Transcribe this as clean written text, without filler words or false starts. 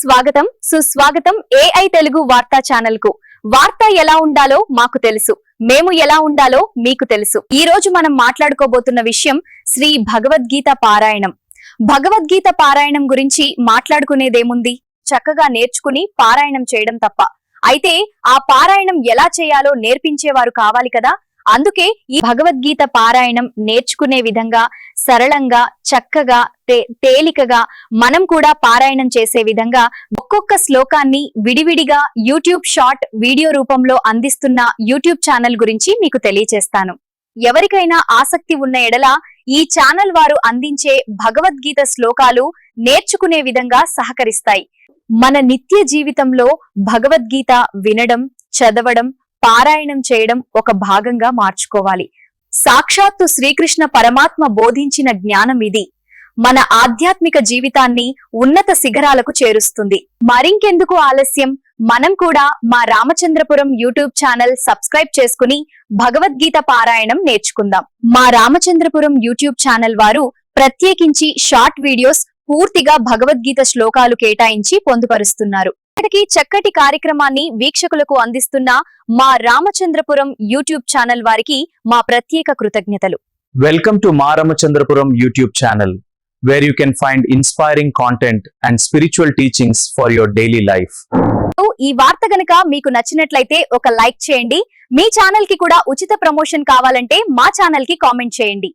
స్వాగతం సుస్వాగతం ఏఐ తెలుగు వార్తా ఛానల్ కు. వార్త ఎలా ఉండాలో మాకు తెలుసు, మేము ఎలా ఉండాలో మీకు తెలుసు. ఈ రోజు మనం మాట్లాడుకోబోతున్న విషయం శ్రీ భగవద్గీత పారాయణం. భగవద్గీత పారాయణం గురించి మాట్లాడుకునేదేముంది? చక్కగా నేర్చుకుని పారాయణం చేయడం తప్ప. అయితే ఆ పారాయణం ఎలా చేయాలో నేర్పించేవారు కావాలి కదా. అందుకే ఈ భగవద్గీత పారాయణం నేర్చుకునే విధంగా సరళంగా, చక్కగా, తేలికగా మనం కూడా పారాయణం చేసే విధంగా ఒక్కొక్క శ్లోకాన్ని విడివిడిగా యూట్యూబ్ షార్ట్ వీడియో రూపంలో అందిస్తున్న యూట్యూబ్ ఛానల్ గురించి మీకు తెలియజేస్తాను. ఎవరికైనా ఆసక్తి ఉన్న ఎడల ఈ ఛానల్ వారు అందించే భగవద్గీత శ్లోకాలు నేర్చుకునే విధంగా సహకరిస్తాయి. మన నిత్య జీవితంలో భగవద్గీత వినడం, చదవడం, పారాయణం చేయడం ఒక భాగంగా మార్చుకోవాలి. సాక్షాత్తు శ్రీకృష్ణ పరమాత్మ బోధించిన జ్ఞానం ఇది. మన ఆధ్యాత్మిక జీవితాన్ని ఉన్నత శిఖరాలకు చేరుస్తుంది. మరింకెందుకు ఆలస్యం, మనం కూడా మా రామచంద్రపురం యూట్యూబ్ ఛానల్ సబ్స్క్రైబ్ చేసుకుని భగవద్గీత పారాయణం నేర్చుకుందాం. మా రామచంద్రపురం యూట్యూబ్ ఛానల్ వారు ప్రత్యేకించి షార్ట్ వీడియోస్ పూర్తిగా భగవద్గీత శ్లోకాలు కేటాయించి పొందుపరుస్తున్నారు. ఇప్పటికీ చక్కటి కార్యక్రమాన్ని వీక్షకులకు అందిస్తున్న మా రామచంద్రపురం యూట్యూబ్ ఛానల్ వారికి మా ప్రత్యేక కృతజ్ఞతలు. Welcome to Ma Ramachandrapuram YouTube channel, where you can find inspiring content and spiritual teachings for your daily life. ఈ వార్త గనుక మీకు నచ్చినట్లయితే ఒక లైక్ చేయండి. మీ ఛానల్ కి కూడా ఉచిత ప్రమోషన్ కావాలంటే మా ఛానల్ కి కామెంట్ చేయండి.